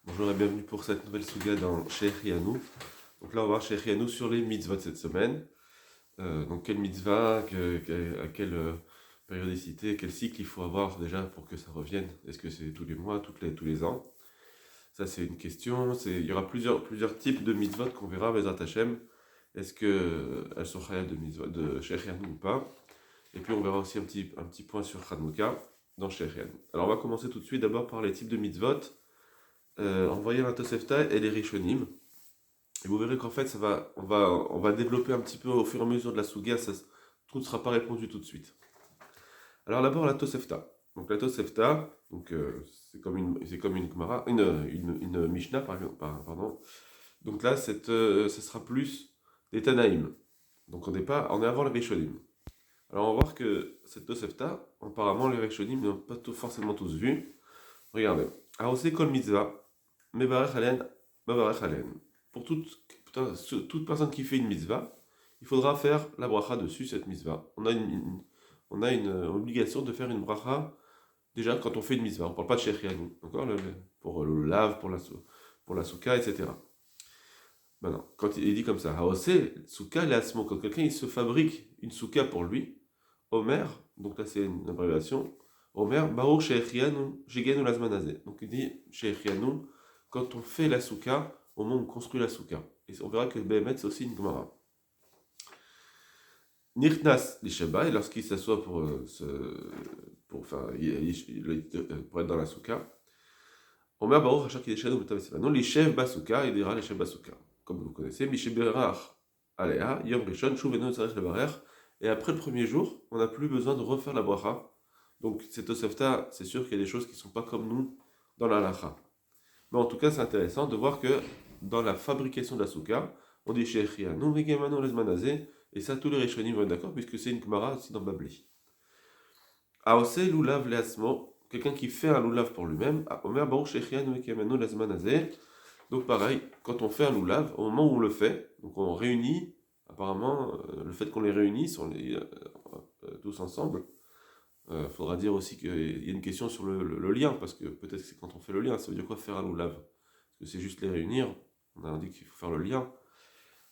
Bonjour et bienvenue pour cette nouvelle Souga dans Shechianu. Donc là, on va voir Shechianu sur les mitzvot de cette semaine. Donc, quelle mitzvah, à quelle périodicité, quel cycle il faut avoir déjà pour que ça revienne. Est-ce que c'est tous les mois, tous les ans? Ça, c'est une question. Il y aura plusieurs types de mitzvot qu'on verra, Bezrat Hashem. Est-ce qu'elles sont réelles de mitzvot de Shechianu ou pas? Et puis, on verra aussi un petit point sur Hanouka dans Shechianu. Alors, on va commencer tout de suite d'abord par les types de mitzvot. On voyait la Tosefta et les Rishonim. Et vous verrez qu'en fait, on va développer un petit peu au fur et à mesure de la Souga, tout ne sera pas répondu tout de suite. Alors d'abord la Tosefta. Donc la Tosefta, c'est comme une Gemara, une Mishnah, pardon. Donc là, ce sera plus des Tanaïm. Donc on est avant les Rishonim. Alors on va voir que cette Tosefta, apparemment les Rishonim n'ont pas forcément tous vu. Regardez. Alors c'est Kol Mitzvah, Mevarech Alen, Mevarech Alen. Pour toute personne qui fait une mitzvah, il faudra faire la bracha dessus, cette mitzvah. On a une obligation de faire une bracha déjà quand on fait une mitzvah. On ne parle pas de Shechianu, d'accord, pour le lave, pour la souka, etc. Maintenant, quand il dit comme ça, Haose, souka, l'asmo, quand quelqu'un il se fabrique une souka pour lui, Omer, donc là c'est une abréviation, Omer, Baruch Shechianu, Jegenu Lazmanazé. Donc il dit Shechianu, quand on fait la souka, au moment où on construit la souka. Et on verra que Behemet c'est aussi une Gemara. Nirtnas l'Isheba, et lorsqu'il s'assoit pour être dans la souka, Omer Baruch Hachak Yeshenu B'Tav non l'Ishev Basuka, il dira l'Ishev Basuka. Comme vous connaissez, Misheberach Alea, Yom Rishon, Shuvenu Tzarech Levarer, et après le premier jour, on n'a plus besoin de refaire la bracha. Donc, cette Tosefta, c'est sûr qu'il y a des choses qui ne sont pas comme nous dans la halacha. Mais en tout cas, c'est intéressant de voir que dans la fabrication de la souka, on dit Shechianu Vegemanu Lezmanazé, et ça, tous les Rishonim vont être d'accord, puisque c'est une Gemara aussi dans Babli. Aose Lulav Leasmo, quelqu'un qui fait un Lulav pour lui-même, Omer Baruch Shechianu Vegemanu Lezmanazé. Donc, pareil, quand on fait un Lulav, au moment où on le fait, donc on réunit, apparemment, le fait qu'on les réunisse, tous ensemble. Faudra dire aussi qu'il y a une question sur le lien, parce que peut-être que c'est quand on fait le lien, ça veut dire quoi faire un loulav? Est-ce que c'est juste les réunir? On a dit qu'il faut faire le lien.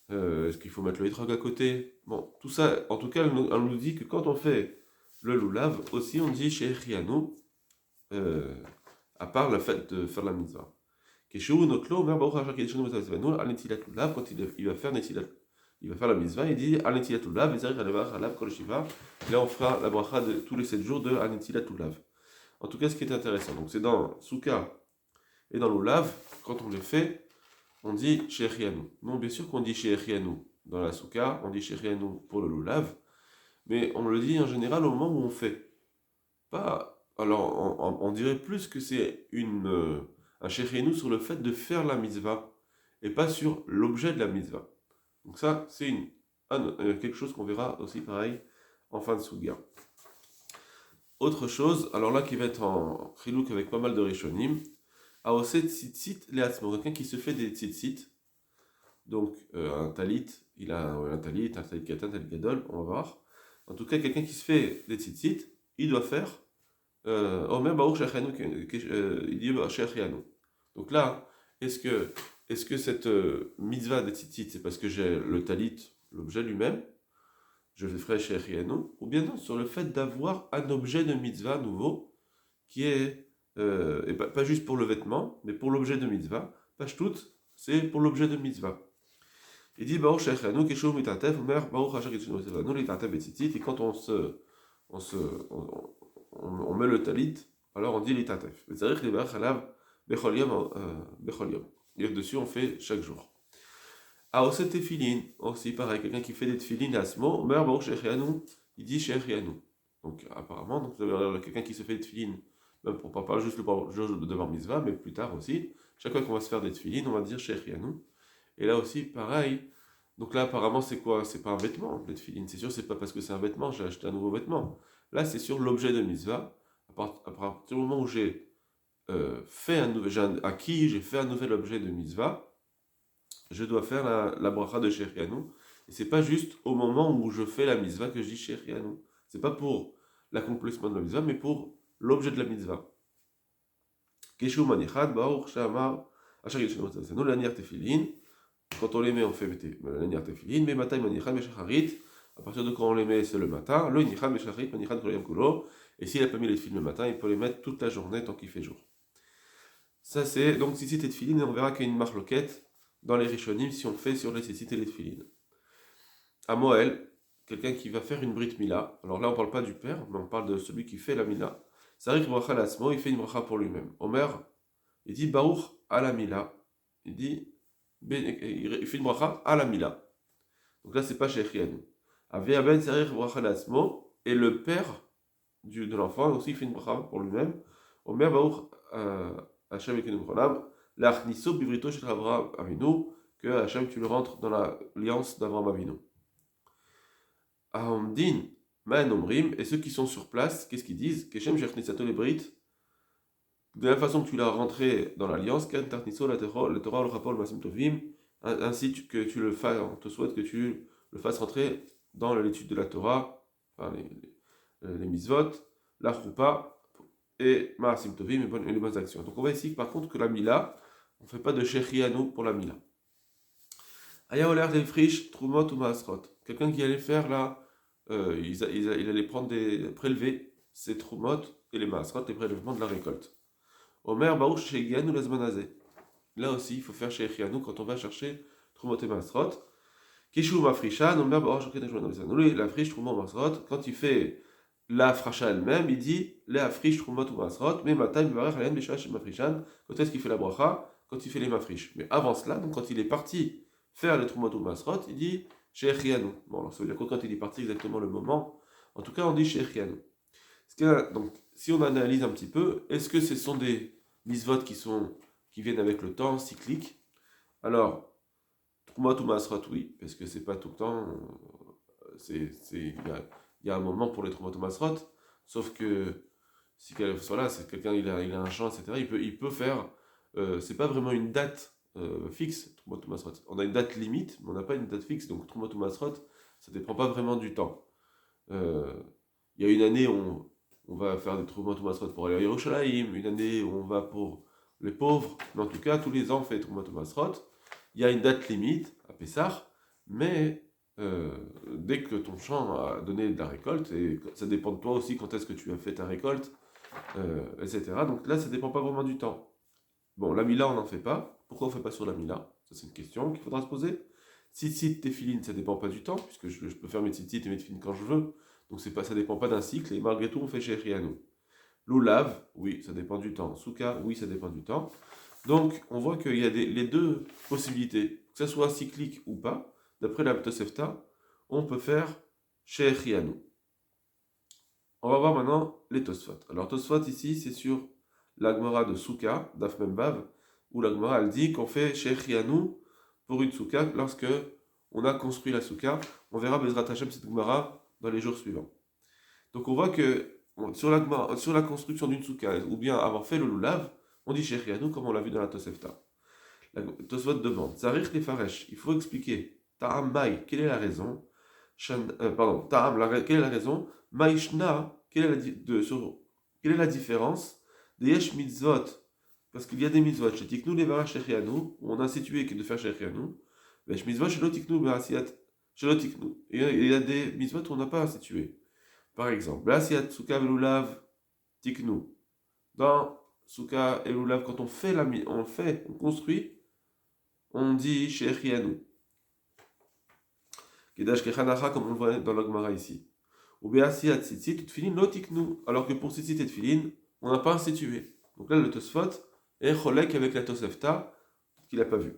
Est-ce qu'il faut mettre le hétrog à côté? Bon, tout ça, en tout cas, elle nous dit que quand on fait le loulav, aussi on dit chez Rianou, à part le fait de faire la mitzvah. Quand il va faire Netilat, il va faire la mitzvah, il dit Anetilatulav, et là on fera la bracha de tous les 7 jours de Anetilatulav. En tout cas, ce qui est intéressant, donc c'est dans Souka et dans l'Ulav, quand on le fait, on dit Shechianu. Non, bien sûr qu'on dit Shechianu dans la Souka, on dit Shechianu pour le Lulav, mais on le dit en général au moment où on fait. Pas, alors, on dirait plus que c'est un Shechianu sur le fait de faire la mitzvah, et pas sur l'objet de la mitzvah. Donc ça, c'est quelque chose qu'on verra aussi pareil en fin de Souga. Autre chose, alors là qui va être en chilouk avec pas mal de rishonim, aoset tzitzit leatzmo, quelqu'un qui se fait des tzitzit, donc un talit, un talit katan, un talit gadol, on va voir. En tout cas, quelqu'un qui se fait des tzitzit, il doit faire Omer Baruch Shechianu, il dit Shechianu. Donc là, est-ce que cette mitzvah des tzitzit, c'est parce que j'ai le talit, l'objet lui-même, je le ferai chez Riano, ou bien non, sur le fait d'avoir un objet de mitzvah nouveau, qui est, et pas juste pour le vêtement, mais pour l'objet de mitzvah. Page toute, c'est pour l'objet de mitzvah. Il dit Baruch Shechianu, Keshu Mitatef, Omer Baruch Hashak Yitzhanu, Litatef Betzitzit, et quand on, se, on met le talit, alors on dit Litatef. Tzarich Libarach Alav Bechol Yom. Et dessus, on fait chaque jour. Aoset Tefilin, aussi pareil, quelqu'un qui fait des tefilin à ce mot, Omer Baruch Shechianu, il dit Shechianu. Donc apparemment, donc, quelqu'un qui se fait des tefilin, même pour pas juste le jour de Bar Mitzvah, mais plus tard aussi, chaque fois qu'on va se faire des tefilin, on va dire Shechianu. Et là aussi, pareil. Donc là, apparemment, c'est quoi? C'est pas un vêtement, les tefilin. C'est sûr, c'est pas parce que c'est un vêtement, j'ai acheté un nouveau vêtement. Là, c'est sur l'objet de mitzvah. À partir du moment où j'ai j'ai fait un nouvel objet de mitzvah, je dois faire la bracha de Shechianu. Et c'est pas juste au moment où je fais la mitzvah que je dis Shechianu. C'est pas pour l'accomplissement de la mitzvah, mais pour l'objet de la mitzvah. Keshu manichad baruch shamar Nous, l'anière tefilin, quand on les met, on fait l'anière tefilin, mais matin, manichan, meshacharit, à partir de quand on les met, c'est le matin, le nichan, meshacharit, manichan, kolayam kulo, et s'il n'a pas mis les tefilin le matin, il peut les mettre toute la journée tant qu'il fait jour. Ça, c'est donc tzitzit et tefilin, et on verra qu'il y a une marloquette dans les rishonim si on fait sur les tzitzit et les tefilin. À Moël, quelqu'un qui va faire une brit mila, alors là on ne parle pas du père, mais on parle de celui qui fait la mila. Sarik bracha lasmo, il fait une bracha pour lui-même. Omer, il dit Baruch à la mila. Il dit, il fait une bracha à la mila. Donc là c'est pas chez Chianu. Ave aben sarik bracha lasmo, et le père de l'enfant aussi fait une bracha pour lui-même. Omer Baruch Hashem ekenu b'cholam, l'achniso bivrito shel Avraham Avinu, que Hashem tu le rentres dans l'alliance d'Avraham Avinu. Ahamdin, Man Omrim, et ceux qui sont sur place, qu'est-ce qu'ils disent? Keshem Shechnisato le Brit, de la façon que tu l'as rentré dans l'alliance, Ken Tarniso la Torah, le rapport, le Masim Tovim, ainsi que tu le fasses, on te souhaite que tu le fasses rentrer dans l'étude de la Torah, enfin les mitzvot, la choupa, et Masim Tovim, et les bonnes actions. Donc on voit ici par contre que la Mila, on ne fait pas de Shechianu pour la Mila. Aya Oler des friches, Trumot ou Maasrot. Quelqu'un qui allait faire là, il allait prélever ses Trumot et les Maasrot, les prélèvements de la récolte. Omer Baruch Shegianu Lazmanazé. Là aussi, il faut faire chez Echianu quand on va chercher Trumot et Maasrot. Kishu Mafrishan, Omer Baruch Shegianu la friche, Trumot, Maasrot. Quand il fait la fracha elle-même, il dit la friche, Trumot ou Maasrot, mais Matam, Barach, Alain, Meshash, Mafrishan. Quand est-ce qu'il fait la bracha? Quand il fait les Mafrish. Mais avant cela, donc quand il est parti faire les Trumot ou Masrot, il dit chez Echianu. Bon, alors ça veut dire que quand il est parti exactement le moment, en tout cas on dit chez Echianu. Donc, si on analyse un petit peu, est-ce que ce sont des misvot qui viennent avec le temps, cycliques? Alors, Trumot ou Masrot, oui, parce que c'est pas tout le temps, il y a un moment pour les Trumot ou Masrot, sauf que si voilà, c'est quelqu'un, il a un champ, etc., il peut faire, c'est pas vraiment une date fixe, Trumot ou Masrot. On a une date limite, mais on n'a pas une date fixe, donc Trumot ou Masrot, ça ne dépend pas vraiment du temps. Il y a une année où on va faire des Trumot ou Masrot pour aller à Yerushalayim, une année où on va pour les pauvres, mais en tout cas, tous les ans, on fait Trumot ou Masrot. Il y a une date limite, à Pessah, mais dès que ton champ a donné de la récolte, et ça dépend de toi aussi quand est-ce que tu as fait ta récolte, etc. Donc là, ça ne dépend pas vraiment du temps. Bon, la Mila, on n'en fait pas. Pourquoi on ne fait pas sur la Mila? Ça, c'est une question qu'il faudra se poser. Tzitzit, tefilin, ça ne dépend pas du temps, puisque je peux faire mes tzitzit et mes tefilin quand je veux. Donc ça ne dépend pas d'un cycle, et malgré tout, on fait chez Rianou. Loulav, oui, ça dépend du temps. Souka, oui, ça dépend du temps. Donc, on voit qu'il y a les deux possibilités, que ce soit cyclique ou pas. D'après la Tosefta, on peut faire chez Rianou. On va voir maintenant les Tosfot. Alors, Tosfot ici, c'est sur la Gemara de Souka, Daf Membav, où la Gemara elle dit qu'on fait chez Rianou pour une Souka lorsque on a construit la Souka. On verra Bezrat Hashem cette Gemara dans les jours suivants. Donc on voit que sur la construction d'une Souka, ou bien avoir fait le Lulav, on dit chez Rianou comme on l'a vu dans la Tosefta. La Tosfot demande, Zarich les Faresh, il faut expliquer, Ta'am Mai, quelle est la raison? Ta'am, quelle est la raison? Maishna, quelle est la différence des Yesh Mitzvot? Parce qu'il y a des mitzvot chez Tiknou les Varach Shechianu, où on a institué de faire Shechianu, mais Yesh Mitzvot chez Tiknou Berasiat chez Tiknou. Il y a des mitzvot où on n'a pas institué. Par exemple, Berasiat Souka Velulav Tiknou. Dans Souka et Lulav, quand on construit, on dit Shechianu. Kedash Kechanacha, comme on le voit dans la Gemara ici. Ou Berasiat Tzitzit, Tfilin Lo Tiknou. Alors que pour Tzitzit et Tfilin, on n'a pas institué. Donc là, le Tosfot est cholek avec la Tosefta, qu'il n'a pas vu.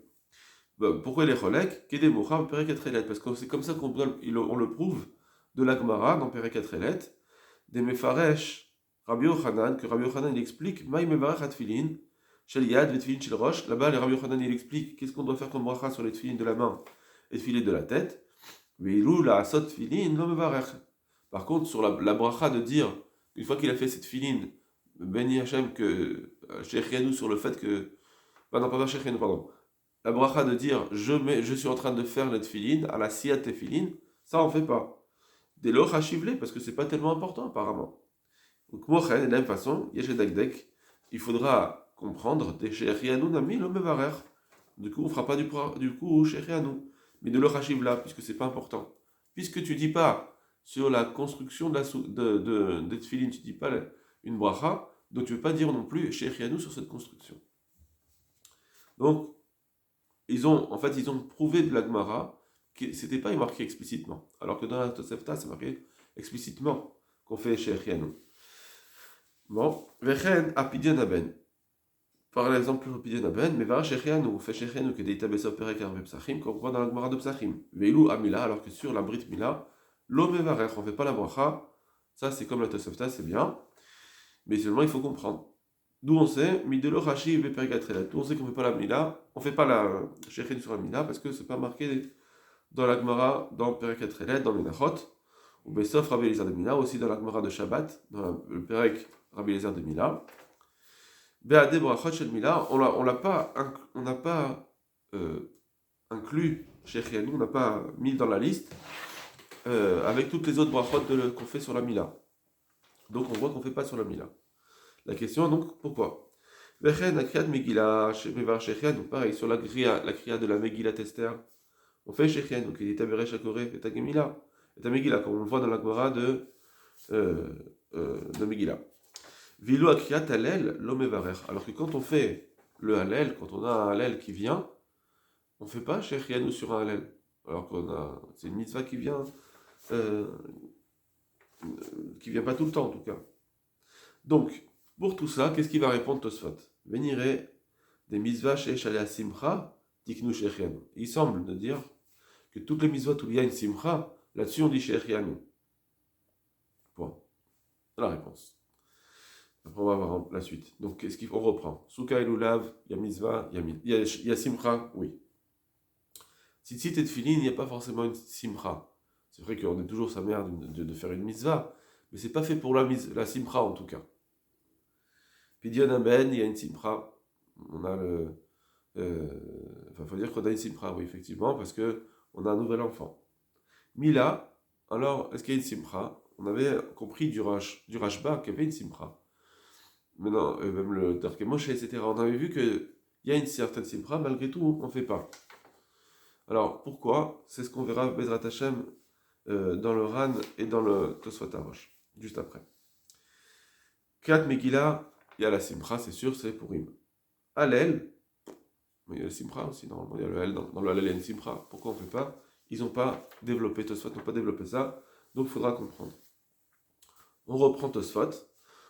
Bon, pourquoi il est cholek? Parce que c'est comme ça qu'on le prouve de la Gemara dans Perekatrellet, des Mefaresh, Rabbi Yochanan, que Rabbi Yochanan il explique, Maï Mevarach Atfilin, Shel Yad, Vetfilin Shel Rosh. Là-bas, le Rabbi Yochanan il explique qu'est-ce qu'on doit faire comme bracha sur les tfilin de la main et tfilin de la tête. Veilou la asot tfilin, lo mevarach. Par contre, sur la bracha de dire, une fois qu'il a fait cette tfilin, béni Hachem que Shechianu sur le fait que. Pas Shechianu, pardon. La bracha de dire je suis en train de faire le tfilin à la siyat tefilin, ça on fait pas. Des loch hachivlé, parce que c'est pas tellement important apparemment. Donc, de la même façon, il faudra comprendre des Shechianu Nami lo Mevarer. Du coup, on ne fera pas du coup Shechianu, mais de le Rachiv là, puisque c'est pas important. Puisque tu dis pas sur la construction des tefilin, tu dis pas une bracha, donc tu ne veux pas dire non plus Shechianu sur cette construction. Donc, ils ont prouvé de la Gemara que c'était pas marqué explicitement, alors que dans la Tosefta, c'est marqué explicitement qu'on fait Shechianu. Bon, Vechen Apidian Aben. Par exemple, Apidian Aben, mais Vara Shechianu, on fait Shechianu que Deita Besov Perek Arve Psachim, qu'on voit dans la Gemara de Psachim. Veilu Amila, alors que sur la Brit Mila, Lo Mevarech, on fait pas la bracha. Ça, c'est comme la Tosefta, c'est bien. Mais seulement, il faut comprendre. D'où on sait, Midelo Rashi et Pergatrelet. D'où on sait qu'on ne fait pas la Mila, on ne fait pas la Shechianu sur la Mila, parce que c'est pas marqué dans la Gemara, dans Pergatrelet, dans Menachot, ou Besov Rabbi Eliezer de Mila, aussi dans la Gemara de Shabbat, dans le Perek Rabbi Eliezer de Mila. Be'adeh brachot shel Mila, on n'a pas inclus Shechianu, on n'a pas mis dans la liste avec toutes les autres brachot qu'on fait sur la Mila. Donc on voit qu'on ne fait pas sur la Mila. La question donc, pourquoi? Vechen akriyat Megillah, mevar Shechianu, pareil, sur la kriya de la Megillah Tester, on fait Shechianu, qui est Taberesh Akore, et Tagemila, et Megillah, comme on le voit dans la Gemara de Megillah. Vilo akriyat Hallel lo mevarer. Alors que quand on fait le Hallel, quand on a un Hallel qui vient, on ne fait pas Shechianu sur un Hallel. Alors c'est une mitzvah qui vient pas tout le temps en tout cas. Donc, pour tout ça, qu'est-ce qu'il va répondre Tosfot? Venire des mitzvahs chez Shalea Simcha, tiknu Shechianu. Il semble de dire que toutes les mitzvahs où il y a une Simcha, là-dessus on dit Shechianu. Point. La réponse. Après, on va voir la suite. Donc, qu'est-ce qu'on reprend? Souka et Lulav, il y a mitzvah, il y a simcha, oui. Tzitzit et Tfilin, il n'y a pas forcément une simcha. C'est vrai qu'on est toujours sa mère de faire une mitzvah, mais c'est pas fait pour la simcha en tout cas. Pidyon Aben, il y a une simcha. On a faut dire qu'on a une simcha, oui, effectivement, parce que on a un nouvel enfant. Mila, alors, est-ce qu'il y a une simcha? On avait compris du Rashba qu'il y avait une simcha. Maintenant, même le Darke Moshe, etc. On avait vu qu'il y a une certaine simcha, malgré tout, on ne fait pas. Alors, pourquoi? C'est ce qu'on verra Bezrat Hashem dans le Ran et dans le Tosfot Arosh, juste après. Kriyat Megillah, il y a la simcha, c'est sûr, c'est Purim. Hallel, il y a la simcha aussi, normalement, il y a le Hallel, dans le Hallel, il y a une simcha. Pourquoi on ne fait pas? Ils n'ont pas développé, Tosfot n'ont pas développé ça, donc il faudra comprendre. On reprend Tosfot.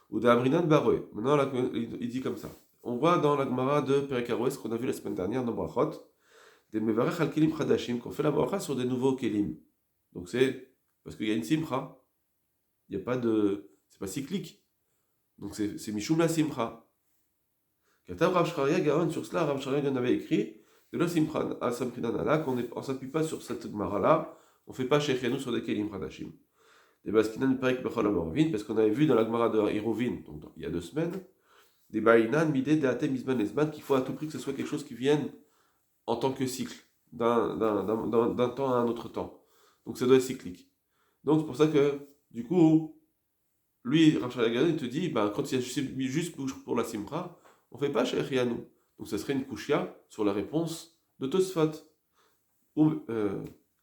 Ou d'Amrinan Baroé. Maintenant, là, il dit comme ça. On voit dans la Gemara de Perek Aroé, ce qu'on a vu la semaine dernière dans Brachot, des Mevarech al Kelim Chadashim, qu'on fait la bracha sur des nouveaux Kelim. Donc c'est parce qu'il y a une simcha. Il n'y a pas de. C'est pas cyclique. Donc c'est Mishum la simcha. Katav Rav Shcharia Gaon, sur cela, Rav Shcharia Gaon avait écrit de la simcha à Samprinan qu'on ne s'appuie pas sur cette Gemara là, on ne fait pas Shechianu sur des Kelim Chadashim. Des Baskinan Perek Bechol Amoravin, parce qu'on avait vu dans la Gemara de Hirovin, donc il y a 2 semaines, des Baïnan, Midé, Deate, Mizman, Esman, qu'il faut à tout prix que ce soit quelque chose qui vienne en tant que cycle, d'un temps à un autre temps. Donc ça doit être cyclique. Donc c'est pour ça que, du coup, lui, Rav Shalagan, il te dit, quand il y a juste pour la Simcha, on ne fait pas Shechianu. Donc ça serait une kushia sur la réponse de Tosfot.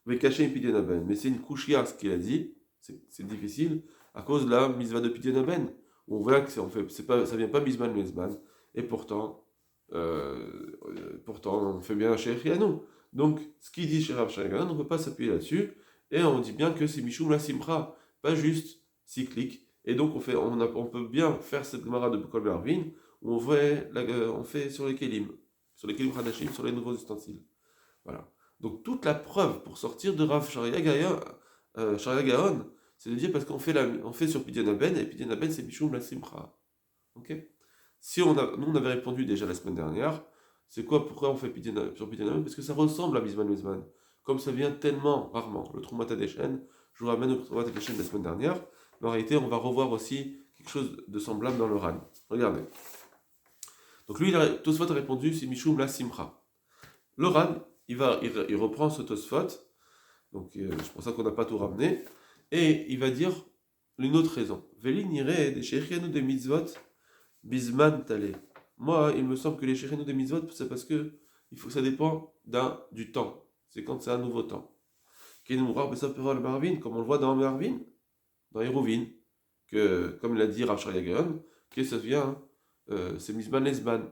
Vekaché Pidyon Aben. Mais c'est une kushia, ce qu'il a dit. C'est difficile à cause de la mitzvah de Pidyon Aben, où on voit que ça vient pas Mizman Mezman, et pourtant on fait bien chez Shechianu. Donc, ce qu'il dit chez Rav Shalagan, on ne peut pas s'appuyer là-dessus, et on dit bien que c'est Mishum la Simcha, pas juste cyclique. Et donc, on peut bien faire cette Gemara de Bukol Bervin, où on fait sur les Kelim Hadashim, sur les nouveaux ustensiles. Voilà. Donc, toute la preuve pour sortir de Rav Shalagan, c'est de dire parce qu'on fait sur Pidyon Aben, et Pidyon Aben c'est Mishum la Simcha. Ok? Si nous on avait répondu déjà la semaine dernière, c'est pourquoi on fait sur Pidyon Aben? Parce que ça ressemble à Mizman Mezman. Comme ça vient tellement rarement. Le Troumat Hadeshen, je vous ramène au Troumat Hadeshen de la semaine dernière, mais en réalité on va revoir aussi quelque chose de semblable dans le Ran. Regardez. Donc lui, Tosfot a répondu, c'est Mishum la Simcha. Le Ran, il reprend ce Tosfot, donc c'est pour ça qu'on n'a pas tout ramené, et il va dire une autre raison. Veli nire des shechianu des mitzvot bisman tale. moi, il me semble que les Shechianu des mitzvot, c'est parce que ça dépend du temps. C'est quand c'est un nouveau temps. Comme on le voit dans Marvin, dans Hérouvin, que, comme l'a dit Rav Shaya Gaon, que ça vient, c'est Mizman Lesban.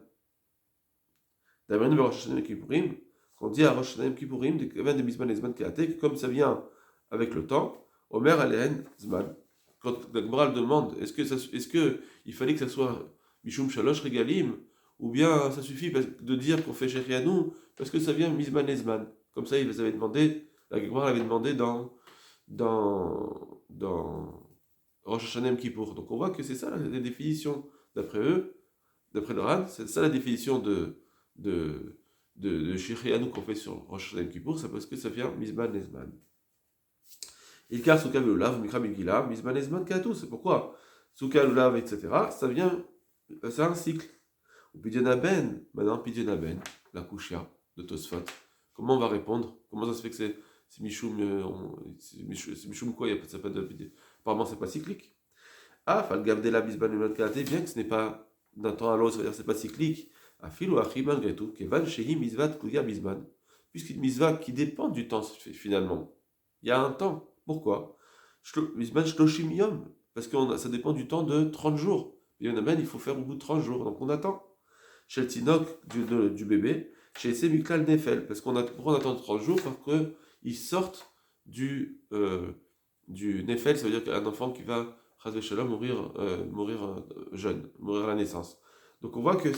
D'ailleurs, le Rosh Hashanah Kippourim, qu'on dit à Rosh Hashanah Kippourim, de Mizman Lesban Kéaté, que comme ça vient avec le temps, Omer Alen Zman. Quand la Gemara demande, est-ce que il fallait que ça soit Mishum Shalosh Regalim, ou bien ça suffit de dire qu'on fait Shechianu, parce que ça vient Mizman Lesman. Comme ça, ils avaient demandé, la Gemara l'avait demandé dans Rosh Hashanah Kippour. Donc on voit que c'est ça la définition, d'après eux, d'après le Ran, c'est ça la définition de Shechianu qu'on fait sur Rosh Hashanah Kippour, c'est parce que ça vient Mizman Lesman. Il car Souka Lulav, Mikra Megillah, Mizman Lesman Katou, c'est pourquoi Souka Lulav, etc., ça vient, c'est un cycle. Ou Pidyonaben, maintenant Pidyonaben, la Kushia de Tosfot. Comment on va répondre? Comment ça se fait que c'est Michoum, c'est Michoum quoi, il y a pas de apparemment c'est pas cyclique. Ah, Falgavdela Bisban Kate, bien que ce n'est pas d'un temps à l'autre, c'est-à-dire c'est pas cyclique. Afil ou Achim malgré tout, Kevan Shehi Misvat Kuya Bisban. Puisqu'une misva qui dépend du temps finalement. Il y a un temps. Pourquoi? Bisban Shloshim Yom. Parce que ça dépend du temps de 30 jours. Et il faut faire au bout de 30 jours. Donc on attend. Chez le Tinok du bébé, chez Semikal Nefel. Parce pourquoi on attend 30 jours? Parce qu'ils sortent du Nefel, ça veut dire qu'un enfant qui va mourir jeune, mourir à la naissance. Donc on voit que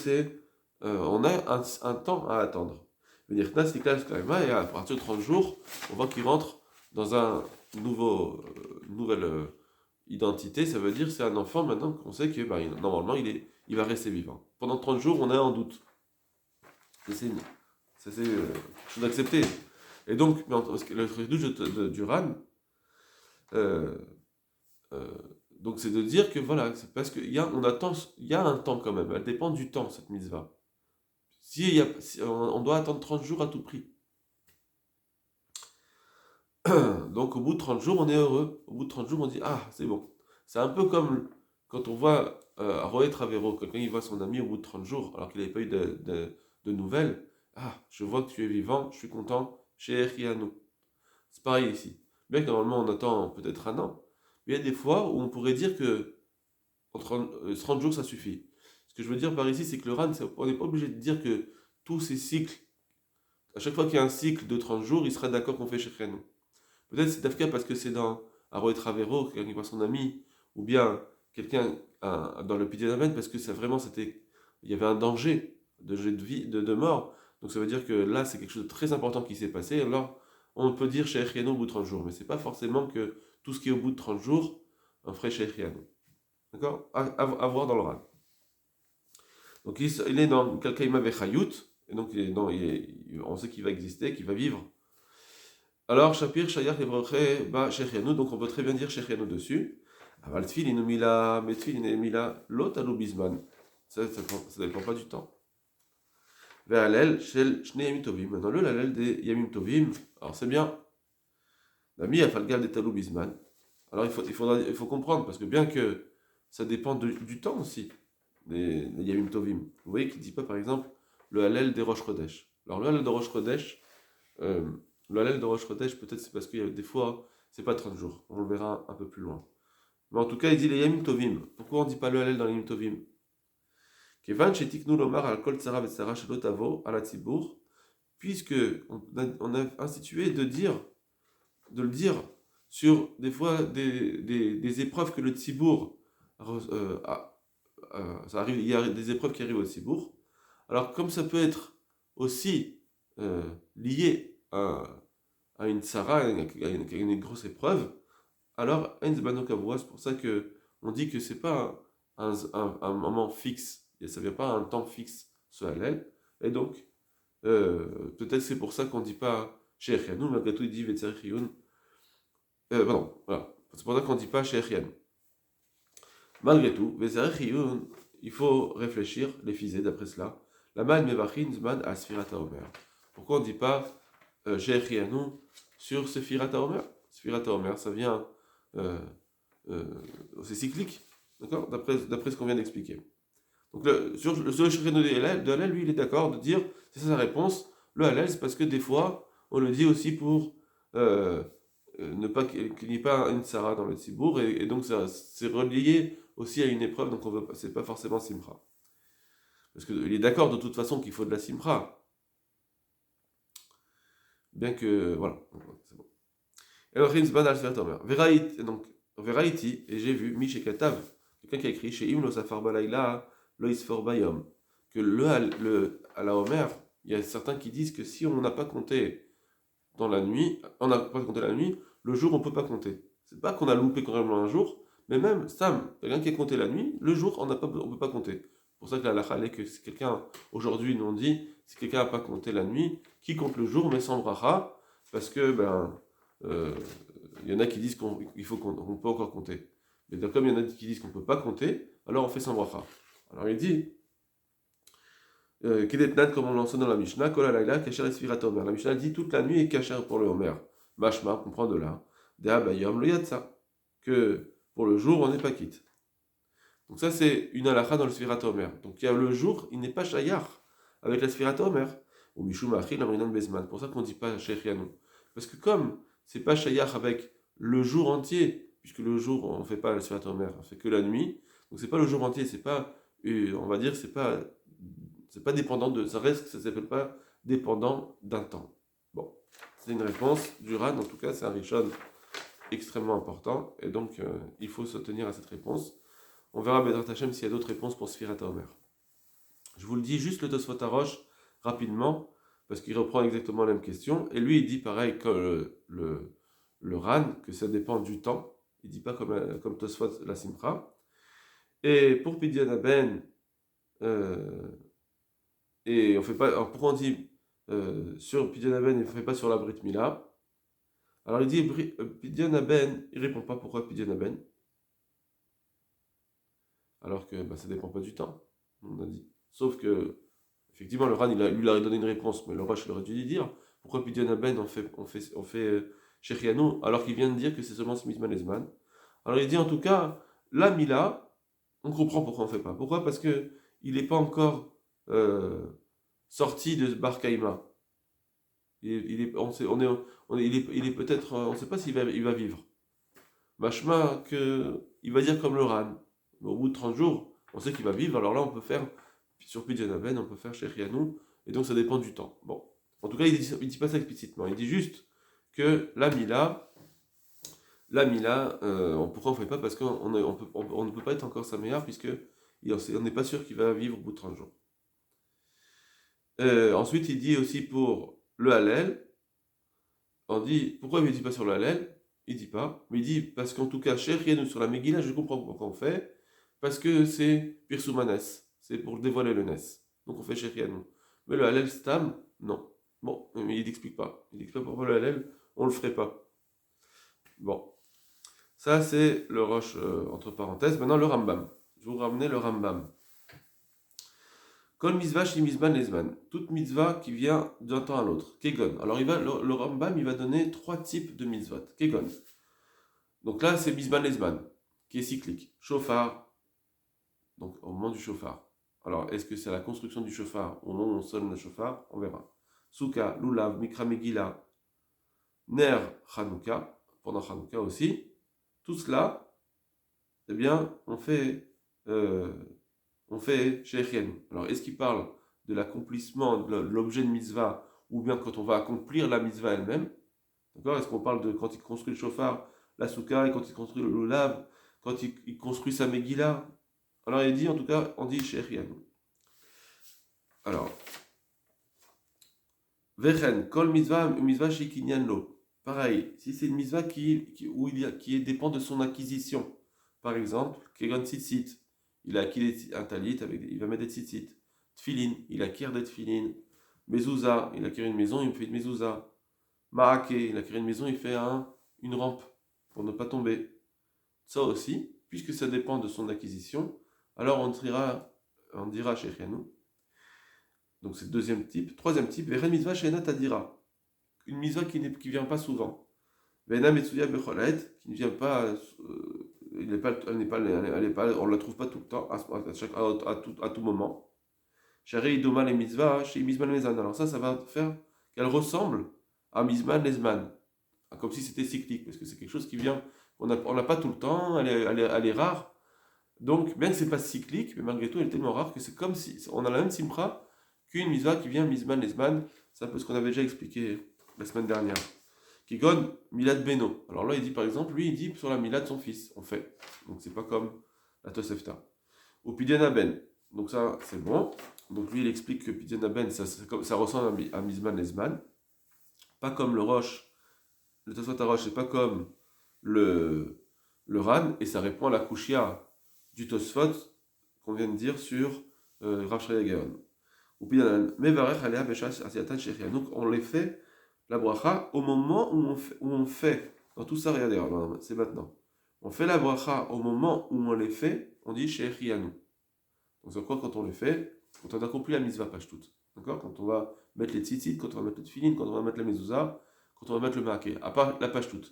on a un temps à attendre. Et à partir de 30 jours, on voit qu'il rentre dans nouvelle identité. Ça veut dire que c'est un enfant maintenant qu'on sait que normalement il va rester vivant. Pendant 30 jours, on est en doute. C'est chose acceptée. Et donc, le doute du Ran, donc c'est de dire que voilà, c'est parce qu'il y a un temps quand même, elle dépend du temps cette mitzvah. On doit attendre 30 jours à tout prix. Donc au bout de 30 jours, on est heureux. Au bout de 30 jours, on dit ah, c'est bon. C'est un peu comme quand on voit Roé Travero, quelqu'un il voit son ami au bout de 30 jours, alors qu'il n'avait pas eu de nouvelles. Ah, je vois que tu es vivant, je suis content, chez Echianu. C'est pareil ici. Bien que normalement on attend peut-être un an. Mais il y a des fois où on pourrait dire que 30 jours ça suffit. Ce que je veux dire par ici, c'est que le RAN, on n'est pas obligé de dire que tous ces cycles, à chaque fois qu'il y a un cycle de 30 jours, il sera d'accord qu'on fait chez nous. Peut-être c'est Dafka parce que c'est dans Aroé Travero, quelqu'un qui voit son ami, ou bien quelqu'un dans le Pidionamen, parce que il y avait un danger de jeu de vie, de mort. Donc ça veut dire que là, c'est quelque chose de très important qui s'est passé. Alors, on peut dire chez Echiano au bout de 30 jours, mais c'est pas forcément que tout ce qui est au bout de 30 jours, on ferait chez Echiano. D'accord? À voir dans le RAN. Donc il est dans Kalkaïma Vechayut, et donc on sait qu'il va exister, qu'il va vivre. Alors, Shapir, Shayach, Evroche, Shechianu, donc on peut très bien dire Shechianu dessus. Aval Tfil, Inumila, Metfil, Inemila, Lotalou Bisman. Ça ne dépend pas du temps. Ve'alel, Shel, Shne Yamim Tovim. Maintenant, l'alel des Yamim Tovim, alors c'est bien. L'ami a falgal des Talou Bisman. Alors il faut comprendre, parce que bien que ça dépend du temps aussi, les Yamim Tovim. Vous voyez qu'il ne dit pas, par exemple, le halel des Rosh Chodesh. Alors le halel de Rosh Chodesh, peut-être c'est parce qu'il y a des fois, c'est pas 30 jours. On le verra un peu plus loin. Mais en tout cas, il dit les Yamim Tovim. Pourquoi on ne dit pas le halel dans les Yamim Tovim? Kevan shetiknu lomar al kol tzara v'tzara shelotavo ala tzibour, puisque on a institué de le dire sur des fois des épreuves que le tzibour ça arrive, il y a des épreuves qui arrivent au tzibour. Alors comme ça peut être aussi lié à une tzara, à une grosse épreuve, alors c'est pour ça que on dit que c'est pas un moment fixe, et ça vient pas à un temps fixe ce halal, et donc peut-être c'est pour ça qu'on dit pas chez Echianu, malgré tout il dit Vetzerechiyun. Pardon, voilà. C'est pour ça qu'on dit pas chez Echianu. Malgré tout, Vetzerechiyun, il faut réfléchir, les fisés d'après cela. La man mevachin zman à Sfirata Omer. Pourquoi on ne dit pas chez Echianu sur Sfirata Omer? Sfirata Omer, ça vient c'est cyclique, d'accord, d'après ce qu'on vient d'expliquer. Donc sur le Shechenu de Hallel, lui, il est d'accord de dire, c'est ça sa réponse, le Hallel, c'est parce que des fois, on le dit aussi pour euh, ne pas qu'il n'y ait pas une Sarah dans le Tzibour, et donc c'est relié aussi à une épreuve, donc c'est pas forcément Simcha. Parce qu'il est d'accord de toute façon qu'il faut de la Simcha, bien que, voilà, c'est bon. Elohim Zban al Sfert Omer. Veraiti, et j'ai vu, Miché Katav, quelqu'un qui a écrit, chez Imlo Safar Balayla, Lois For Bayom, que à la Omer, il y a certains qui disent que si on n'a pas compté dans la nuit, on n'a pas compté la nuit, le jour on peut pas compter. C'est pas qu'on a loupé carrément un jour, mais même Sam, quelqu'un qui a compté la nuit, le jour on peut pas compter. C'est pour ça que la halakha est que si quelqu'un, aujourd'hui nous on dit, si quelqu'un n'a pas compté la nuit, qui compte le jour mais sans bracha, parce que euh, il y en a qui disent qu'on peut encore compter. Mais comme il y en a qui disent qu'on ne peut pas compter, alors on fait sans bracha. Alors il dit, Kedetnan, comme on l'enseigne dans la Mishnah, Kolalaila, Kasher Esfirat Omer. La Mishnah dit toute la nuit est Kasher pour le Omer. Mashma, on comprend de là. Dea Bayom le Yatsa. Que pour le jour, on n'est pas quitte. Donc ça, c'est une halakha dans le Sfirat Omer. Donc il y a le jour, il n'est pas Shayar avec la Sfirat Omer. Ou Mishum Achil, Amrinan Bezman. C'est pour ça qu'on ne dit pas Shechianou. Parce que comme c'est pas Shayar avec le jour entier, puisque le jour, on ne fait pas le Sfirat Omer, on fait que la nuit. Donc c'est pas le jour entier, c'est pas, on va dire, c'est pas dépendant de, ça reste, ça s'appelle pas dépendant d'un temps. Bon, c'est une réponse du Ran, en tout cas c'est un Rishon extrêmement important, et donc il faut se tenir à cette réponse. On verra Bedrat Hashem s'il y a d'autres réponses pour Sfirat Omer. Je vous le dis juste le Tosfot Arosh rapidement, parce qu'il reprend exactement la même question, et lui il dit pareil que le Ran, que ça dépend du temps, il dit pas comme Tosfot la Simcha. Et pour Pidyon Ben, et on fait pas. Alors pourquoi on dit sur Pidyon Aben, il ne fait pas sur la Brit Mila? Alors il dit Pidyon Aben, il répond pas pourquoi Pidyon Aben. Alors que ça dépend pas du temps, on a dit. Sauf que, effectivement, le Ran, lui a donné une réponse, mais le Roche il aurait dû lui dire pourquoi Pidyon Aben on fait Shechianou, alors qu'il vient de dire que c'est seulement Smithman Ezman. Alors il dit en tout cas, la Mila, on comprend pourquoi on ne fait pas. Pourquoi? Parce que il n'est pas encore sorti de Bar Kaima. Il est, on sait, on est- il est peut-être, on ne sait pas il va vivre. Machma que il va dire comme le Ran. Mais au bout de 30 jours, on sait qu'il va vivre. Alors là, on peut faire sur Pidyon Aben, on peut faire chez Rianou, et donc ça dépend du temps. Bon, en tout cas, il dit pas ça explicitement. Il dit juste que la Mila, pourquoi on ne fait pas? Parce qu'on ne peut pas être encore sa meilleure puisque on n'est pas sûr qu'il va vivre au bout de 30 jours. Ensuite, il dit aussi pour le Hallel, on dit, pourquoi il ne dit pas sur le Hallel? Il dit pas, mais il dit, parce qu'en tout cas, chez Rienu sur la Megillah, je comprends pourquoi on fait, parce que c'est Pirsoumanes, c'est pour dévoiler le Nes. Donc on fait chez Rienu. Mais le Hallel Stam, non. Bon, mais il n'explique pas. Il n'explique pas pourquoi le Hallel, on ne le ferait pas. Bon, ça c'est le Roche entre parenthèses. Maintenant le Rambam. Je vais vous ramener le Rambam. Kol mitzvah shi mizban lezman. Toute mitzvah qui vient d'un temps à l'autre. Kegon. Alors le Rambam il va donner 3 types de mitzvot. Kegon. Donc là c'est mizban lezman, qui est cyclique. Shofar. Donc au moment du shofar. Alors est-ce que c'est la construction du shofar au moment où on sonne le shofar? On verra. Souka, Lulav, Mikra Megillah, Ner Chanukah, pendant Chanukah aussi. Tout cela, eh bien, on fait chez Echien. Alors, est-ce qu'il parle de l'accomplissement de l'objet de mitzvah, ou bien quand on va accomplir la mitzvah elle-même? D'accord? Est-ce qu'on parle de quand il construit le chauffard, la souka, et quand il construit le lulav, quand il construit sa megillah? Alors, il dit, en tout cas, on dit chez Echien. Alors, Vechen, kol mitzvah shikinyan lo. Pareil, si c'est une mitzvah qui dépend de son acquisition. Par exemple, Kegon Tzitzit, il a acquis un talit, il va mettre des tzitzit. Tfilin, il acquiert des tfilin. Mezouza, il acquiert une maison, il fait une mezouza. Maake, il acquiert une maison, il fait une rampe pour ne pas tomber. Ça aussi, puisque ça dépend de son acquisition, alors on dira chez Rianou. Donc c'est le deuxième type. Troisième type, Veren mitzvah she'ena tadira. Une mitzvah qui ne vient pas souvent. Vena metsuya becholet, qui ne vient pas on ne la trouve pas tout le temps, à tout moment. Charé idoma les mitzvah, chez Mizman Mezan. Alors ça va faire qu'elle ressemble à Mizman Lezman, comme si c'était cyclique, parce que c'est quelque chose qui vient, on n'a pas tout le temps, elle est rare. Donc, bien que c'est pas cyclique, mais malgré tout, elle est tellement rare que c'est comme si on a la même simra qu'une mitzvah qui vient Mizman Lezman. C'est un peu ce qu'on avait déjà expliqué la semaine dernière. Kigon Milad Beno. Alors là, il dit par exemple, lui, il dit sur la Milad de son fils, on fait. Donc c'est pas comme la Tosefta. Ou Pidyan Ben. Donc ça, c'est bon. Donc lui, il explique que Pidyan Ben, ça ressemble à Mizman Lezman. Pas comme le Roche, le Tosfot Roche, c'est pas comme le Ran, et ça répond à la Kushia du Tosfot qu'on vient de dire sur Rav Shreya Gaon. Ou Pidyan Mevarech Alea Beshas Asiatan Shechia. Donc on les fait la bracha au moment où on fait, dans tout ça, regardez, c'est maintenant. On fait la bracha au moment où on les fait, on dit Shechianu. Donc c'est quoi quand on les fait? Quand on a accompli la mitzvah Pashtout. D'accord? Quand on va mettre les tzitzit, quand on va mettre le tefillin, quand on va mettre la mezouza, quand on va mettre le maaké, à part la Pashtout.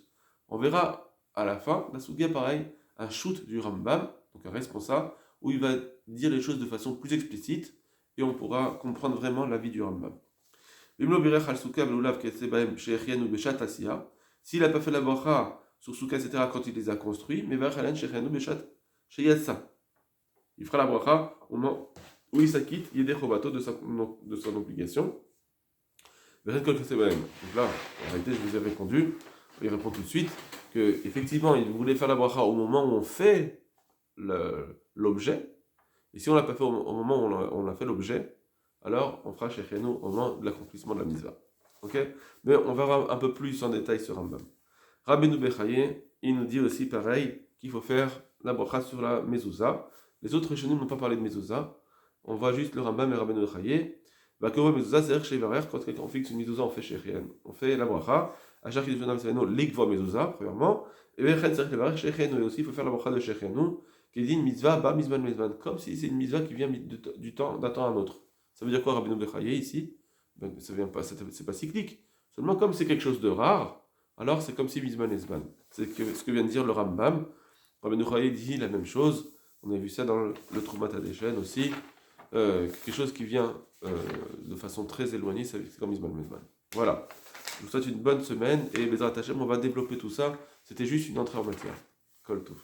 On verra à la fin, la Sougia pareil, un shoot du Rambam, donc un responsable, où il va dire les choses de façon plus explicite, et on pourra comprendre vraiment la vie du Rambam. S'il n'a pas fait la bracha sur Souka, etc., quand il les a construits, mais il fera la bracha au moment où il s'acquitte, il est de son obligation. Donc là, en réalité, je vous ai répondu, il répond tout de suite, que effectivement, il voulait faire la bracha au moment où on fait l'objet, et si on ne l'a pas fait au moment où on a fait l'objet, alors on fera Shechenu au moment de l'accomplissement de la mitzvah. Ok? Mais on verra un peu plus en détail sur Rambam. Rabbeinu Bechaye, il nous dit aussi pareil qu'il faut faire la bracha sur la mezouza. Les autres Rishonim n'ont pas parlé de mezouza. On voit juste le Rambam et Rabbeinu Bechaye. Bakoro mezouza, c'est-à-dire chez Varer, quand on fixe une mezouza, on fait Shechenu. On fait la bracha. À chaque Rishonim, c'est l'ikva mezouza, premièrement. Et Bechen, c'est-à-dire le Varer Shechenu. Et aussi, il faut faire la bracha de Shechenu, qui dit une mitzvah, ba mizman mezman. Comme si c'est une mitzvah qui vient d'un temps à un autre. Ça veut dire quoi, Rabbeinu Bechaye, ici? Ben, ça vient pas, c'est pas cyclique. Seulement, comme c'est quelque chose de rare, alors c'est comme si Mizman Esman. C'est ce que vient de dire le Rambam. Rabbeinu Bechaye dit la même chose. On a vu ça dans le Troumat Hadeshen aussi. Quelque chose qui vient de façon très éloignée, c'est comme Mizman Esman. Voilà. Je vous souhaite une bonne semaine et Bezrat Hashem, on va développer tout ça. C'était juste une entrée en matière. Kol Tov.